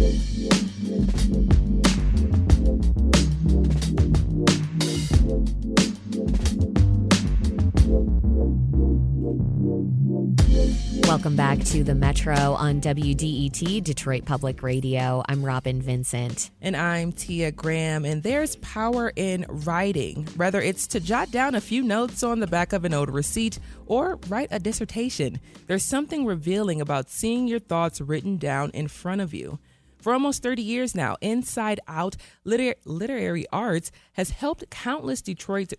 Welcome back to the Metro on WDET, Detroit Public Radio. I'm Robin Vincent. And I'm Tia Graham. And there's power in writing, whether it's to jot down a few notes on the back of an old receipt or write a dissertation. There's something revealing about seeing your thoughts written down in front of you. For almost 30 years now, Inside Out Literary Arts has helped countless Detroit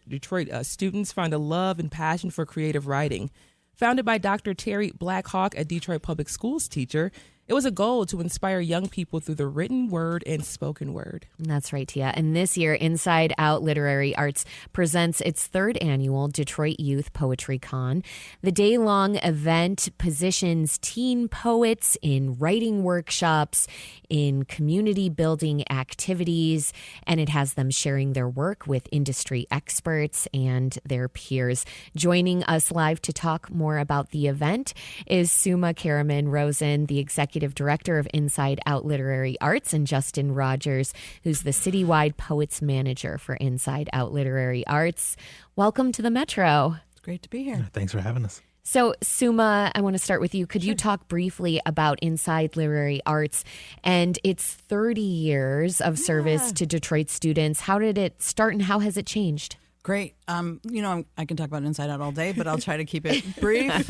students find a love and passion for creative writing. Founded by Dr. Terry Blackhawk, a Detroit Public Schools teacher, it was a goal to inspire young people through the written word and spoken word. That's right, Tia. And this year, Inside Out Literary Arts presents its third annual Detroit Youth Poetry Con. The day-long event positions teen poets in writing workshops, in community-building activities, and it has them sharing their work with industry experts and their peers. Joining us live to talk more about the event is Suma Karaman-Rosen, the Executive Director of Inside Out Literary Arts, and Justin Rogers, who's the citywide Poets Manager for Inside Out Literary Arts. Welcome to the Metro. It's great to be here. Thanks for having us. So, Suma, I want to start with you. Could you talk briefly about Inside Literary Arts and its 30 years of service to Detroit students? How did it start and how has it changed? Great. I can talk about Inside Out all day, but I'll try to keep it brief.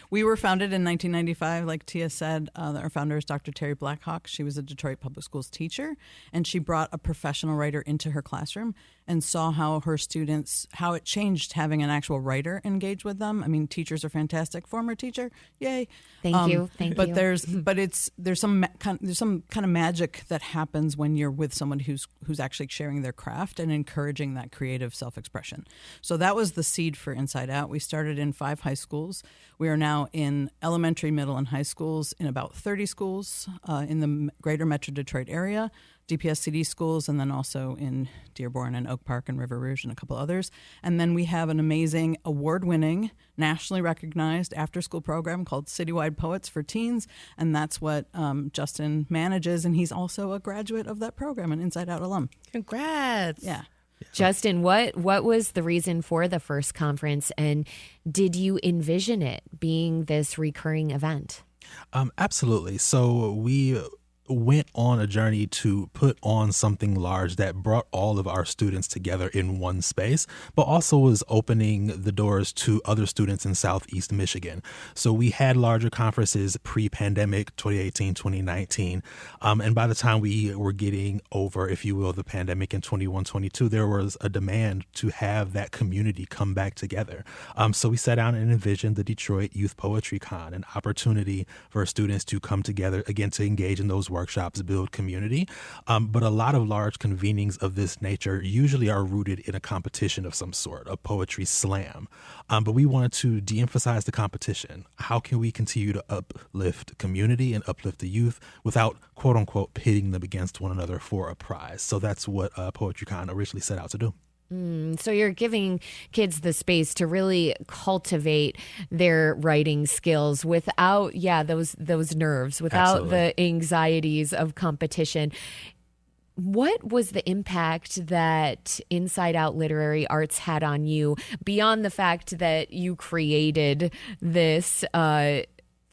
We were founded in 1995, like Tia said. Our founder is Dr. Terry Blackhawk. She was a Detroit Public Schools teacher, and she brought a professional writer into her classroom and saw how her students, how it changed having an actual writer engage with them. I mean, teachers are fantastic. Former teacher, yay! Thank you. But there's some kind of magic that happens when you're with someone who's actually sharing their craft and encouraging that creative self-expression. So that was the seed for Inside Out. We started in 5 high schools. We are now in elementary, middle, and high schools in about 30 schools in the greater Metro Detroit area, DPSCD schools, and then also in Dearborn and Oak Park and River Rouge and a couple others. And then we have an amazing award-winning, nationally recognized after-school program called Citywide Poets for Teens, and that's what Justin manages, and he's also a graduate of that program, an Inside Out alum. Congrats. Yeah. Justin, what was the reason for the first conference, and did you envision it being this recurring event? Absolutely. So we went on a journey to put on something large that brought all of our students together in one space, but also was opening the doors to other students in Southeast Michigan. So we had larger conferences pre-pandemic, 2018, 2019. And by the time we were getting over, if you will, the pandemic in 21, 22, there was a demand to have that community come back together. So we sat down and envisioned the Detroit Youth Poetry Con, an opportunity for students to come together, again, to engage in those workshops, build community. But a lot of large convenings of this nature usually are rooted in a competition of some sort, a poetry slam. But we wanted to de-emphasize the competition. How can we continue to uplift community and uplift the youth without, quote unquote, pitting them against one another for a prize? So that's what PoetryCon originally set out to do. So you're giving kids the space to really cultivate their writing skills without, those nerves, without Absolutely. the anxieties of competition. What was the impact that Inside Out Literary Arts had on you beyond the fact that you created this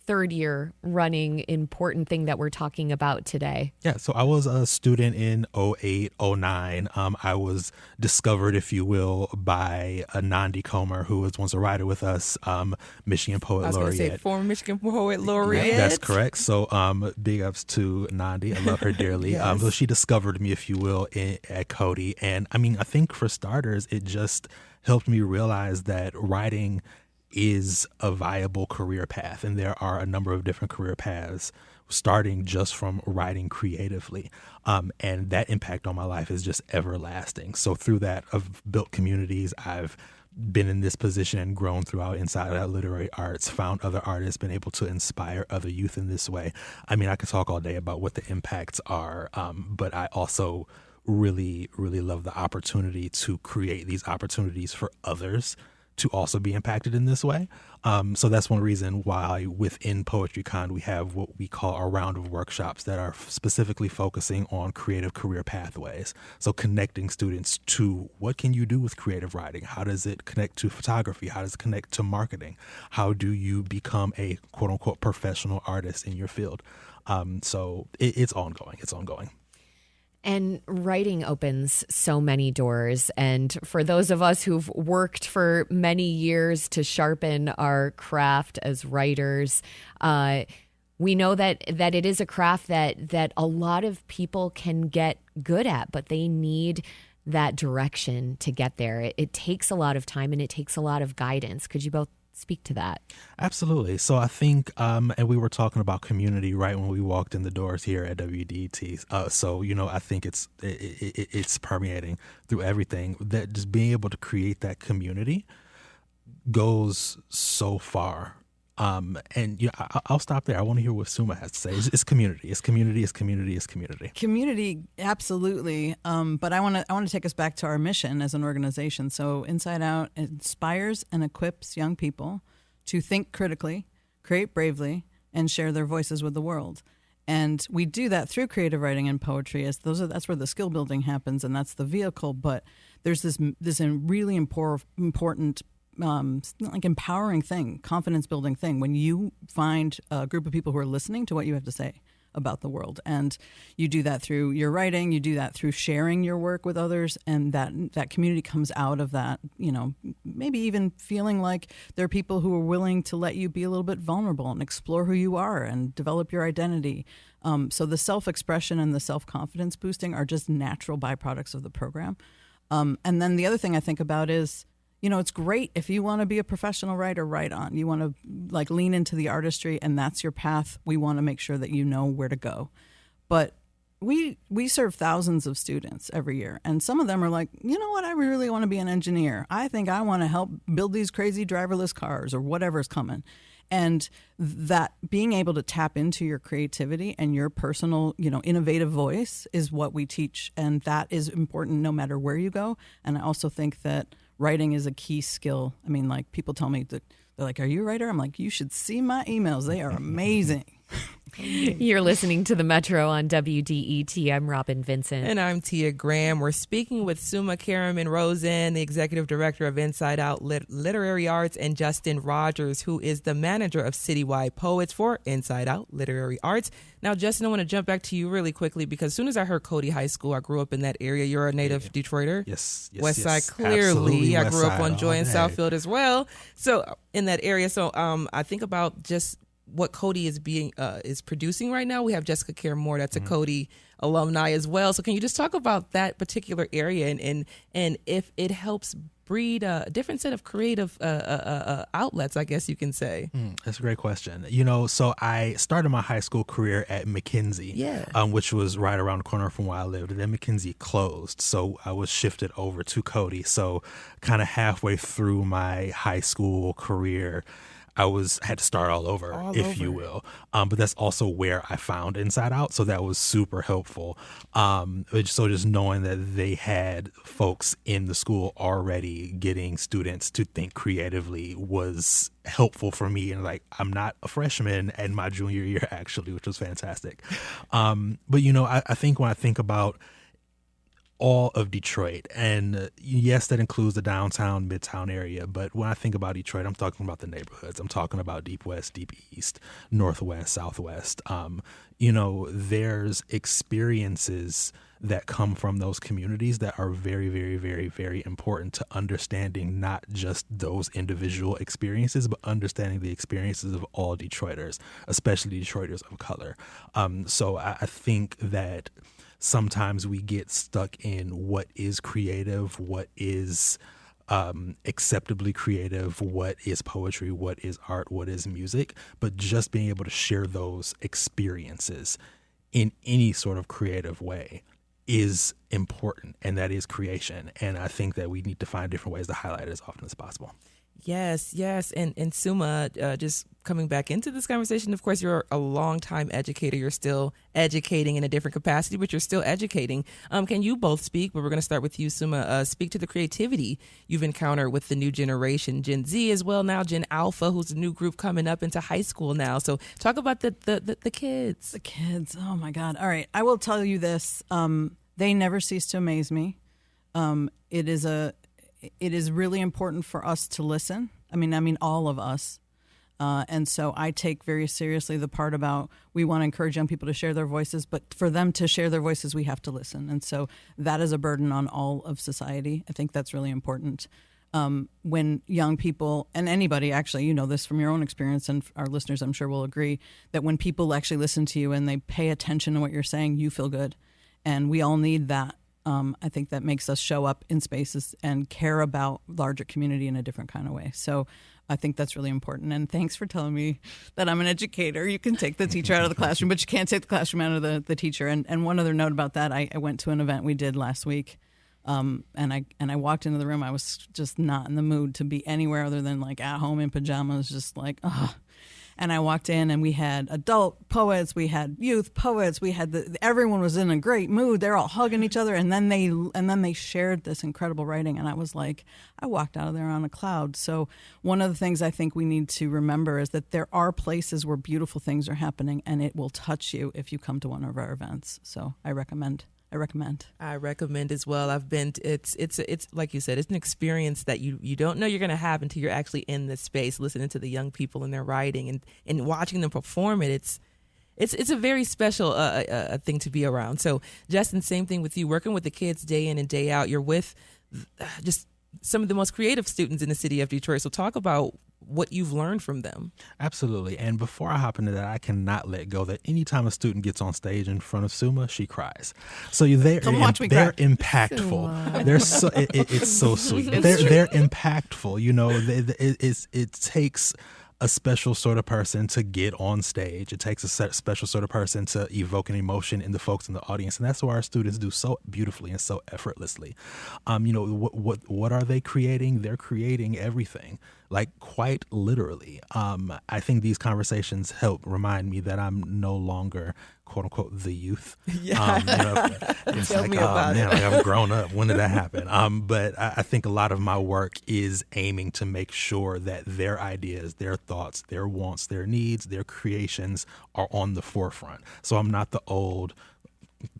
third year running important thing that we're talking about today? Yeah, so I was a student in 08, 09. I was discovered, if you will, by a Nandi Comer, who was once a writer with us, Michigan Poet Laureate. I was going to say former Michigan Poet Laureate. That's correct. So big ups to Nandi. I love her dearly. Yes. So she discovered me, if you will, at Cody. And I mean, I think for starters, it just helped me realize that writing is a viable career path. And there are a number of different career paths starting just from writing creatively. And that impact on my life is just everlasting. So through that, I've built communities. I've been in this position and grown throughout Inside Out Literary Arts, found other artists, been able to inspire other youth in this way. I mean, I could talk all day about what the impacts are, but I also really, really love the opportunity to create these opportunities for others to also be impacted in this way. So that's one reason why within PoetryCon we have what we call a round of workshops that are specifically focusing on creative career pathways. So connecting students to what can you do with creative writing? How does it connect to photography? How does it connect to marketing? How do you become a quote unquote professional artist in your field? So it's ongoing. It's ongoing. And writing opens so many doors. And for those of us who've worked for many years to sharpen our craft as writers, we know that it is a craft that a lot of people can get good at, but they need that direction to get there. It takes a lot of time and it takes a lot of guidance. Could you both speak to that? Absolutely. So I think, and we were talking about community right when we walked in the doors here at WDET. So, I think it's permeating through everything. That just being able to create that community goes so far. And I'll stop there. I want to hear what Suma has to say. It's community. It's community. It's community. It's community. Community, absolutely. But I want to take us back to our mission as an organization. So Inside Out inspires and equips young people to think critically, create bravely, and share their voices with the world. And we do that through creative writing and poetry. That's where the skill building happens, and that's the vehicle. But there's this really important like empowering thing, confidence building thing when you find a group of people who are listening to what you have to say about the world. And you do that through your writing, you do that through sharing your work with others, and that community comes out of that, maybe even feeling like there are people who are willing to let you be a little bit vulnerable and explore who you are and develop your identity. So the self-expression and the self-confidence boosting are just natural byproducts of the program. And then the other thing I think about is, it's great if you want to be a professional writer, write on. You want to lean into the artistry, and that's your path. We want to make sure that you know where to go. But we serve thousands of students every year, and some of them are like, you know what, I really want to be an engineer. I think I want to help build these crazy driverless cars or whatever's coming. And that being able to tap into your creativity and your personal, innovative voice is what we teach. And that is important no matter where you go. And I also think that writing is a key skill. I mean, people tell me that they're like, "Are you a writer?" I'm like, "You should see my emails. They are amazing." You're listening to The Metro on WDET. I'm Robin Vincent. And I'm Tia Graham. We're speaking with Suma Karaman-Rosen, the Executive Director of Inside Out Literary Arts, and Justin Rogers, who is the manager of Citywide Poets for Inside Out Literary Arts. Now, Justin, I want to jump back to you really quickly because as soon as I heard Cody High School, I grew up in that area. You're a native Detroiter? Yes. West Side, clearly. I grew up on Joy and Southfield as well. So in that area. So I think about just what Cody is producing right now. We have Jessica Care Moore, that's a Cody alumni as well. So can you just talk about that particular area and if it helps breed a different set of creative outlets, I guess you can say? That's a great question. So I started my high school career at McKinsey, which was right around the corner from where I lived. And then McKinsey closed, so I was shifted over to Cody. So kind of halfway through my high school career, I had to start all over, you will. But that's also where I found Inside Out. So that was super helpful. So just knowing that they had folks in the school already getting students to think creatively was helpful for me. And I'm not a freshman in my junior year, actually, which was fantastic. But, I think when I think about all of Detroit, and yes, that includes the downtown, midtown area, but when I think about Detroit, I'm talking about the neighborhoods. I'm talking about Deep West, Deep East, Northwest, Southwest. There's experiences that come from those communities that are very, very, very, very important to understanding not just those individual experiences, but understanding the experiences of all Detroiters, especially Detroiters of color. So I think that sometimes we get stuck in what is creative, what is acceptably creative, what is poetry, what is art, what is music, but just being able to share those experiences in any sort of creative way is important, and that is creation. And I think that we need to find different ways to highlight it as often as possible. Yes, yes. And Suma, just coming back into this conversation, of course, you're a longtime educator. You're still educating in a different capacity, but you're still educating. Can you both speak? But we're going to start with you, Suma. Speak to the creativity you've encountered with the new generation, Gen Z as well now, Gen Alpha, who's a new group coming up into high school now. So talk about the kids. The kids. Oh, my God. All right. I will tell you this. They never cease to amaze me. It is really important for us to listen. I mean, all of us. And so I take very seriously the part about we want to encourage young people to share their voices, but for them to share their voices, we have to listen. And so that is a burden on all of society. I think that's really important. When young people, and anybody actually, you know this from your own experience, and our listeners I'm sure will agree, that when people actually listen to you and they pay attention to what you're saying, you feel good. And we all need that. I think that makes us show up in spaces and care about larger community in a different kind of way. So I think that's really important. And thanks for telling me that I'm an educator. You can take the teacher out of the classroom, but you can't take the classroom out of the teacher. And one other note about that, I went to an event we did last week, and I walked into the room. I was just not in the mood to be anywhere other than like at home in pajamas, just like, ugh. And I walked in, and we had adult poets, we had youth poets, we had everyone was in a great mood. They're all hugging each other, and then they shared this incredible writing, and I was like, I walked out of there on a cloud. So one of the things I think we need to remember is that there are places where beautiful things are happening, and it will touch you if you come to one of our events. So I recommend. I recommend as well. I've been. It's like you said. It's an experience that you don't know you're going to have until you're actually in this space, listening to the young people and their writing and watching them perform it. It's a very special thing to be around. So Justin, same thing with you. Working with the kids day in and day out. You're with just some of the most creative students in the city of Detroit. So talk about what you've learned from them. Absolutely. And before I hop into that, I cannot let go that anytime a student gets on stage in front of Suma, she cries. So they're impactful. They're so it's so sweet. They're impactful. You know, it takes a special sort of person to get on stage. It takes a special sort of person to evoke an emotion in the folks in the audience, and that's what our students do so beautifully and so effortlessly. You know, what are they creating? They're creating everything, like quite literally. I think these conversations help remind me that I'm no longer quote unquote the youth. Yeah. It's Tell like, me about it. Like I've grown up. When did that happen? But I think a lot of my work is aiming to make sure that their ideas, their thoughts, their wants, their needs, their creations are on the forefront. So I'm not the old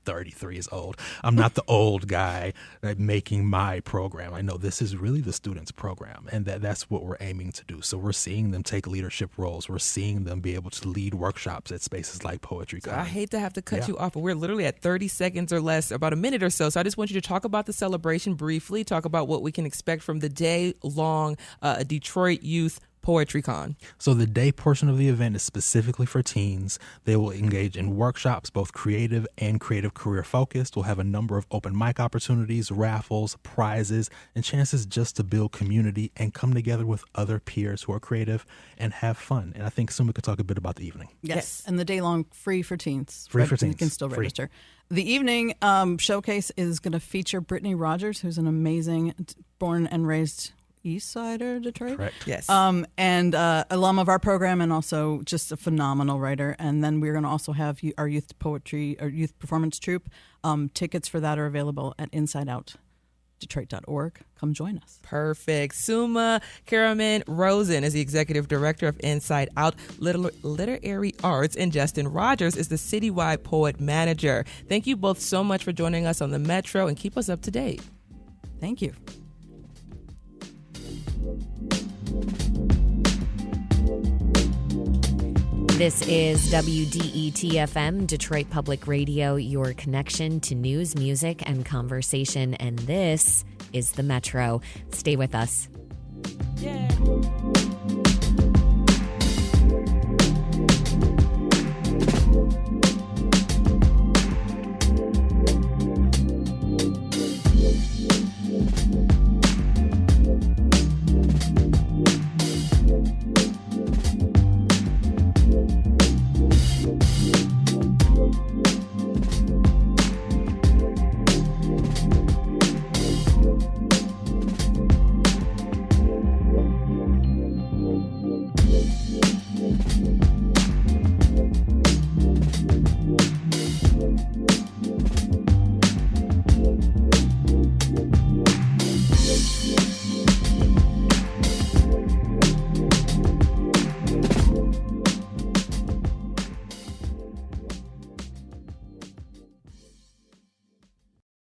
33 is old. I'm not the old guy making my program. I know this is really the students' program, and that's what we're aiming to do. So we're seeing them take leadership roles. We're seeing them be able to lead workshops at spaces like Poetry Con. I hate to have to cut you off, but we're literally at 30 seconds or less, about a minute or so. So I just want you to talk about the celebration briefly, talk about what we can expect from the day-long Detroit Youth Poetry Con. So the day portion of the event is specifically for teens. They will engage in workshops, both creative and creative career focused. We'll have a number of open mic opportunities, raffles, prizes, and chances just to build community and come together with other peers who are creative and have fun. And I think Suma could talk a bit about the evening. Yes. And the day long free for teens. Free for teens. You can still register. The evening showcase is going to feature Brittany Rogers, who's an amazing born and raised East Sider, Detroit. Correct. Yes. And alum of our program, and also just a phenomenal writer. And then we're going to also have our youth poetry or youth performance troupe. Tickets for that are available at InsideOutDetroit.org. Come join us. Perfect. Suma Karaman Rosen is the executive director of Inside Out Literary Arts, and Justin Rogers is the citywide poet manager. Thank you both so much for joining us on the Metro, and keep us up to date. Thank you. This is WDET-FM, Detroit Public Radio, your connection to news, music, and conversation. And this is the Metro. Stay with us. Yay.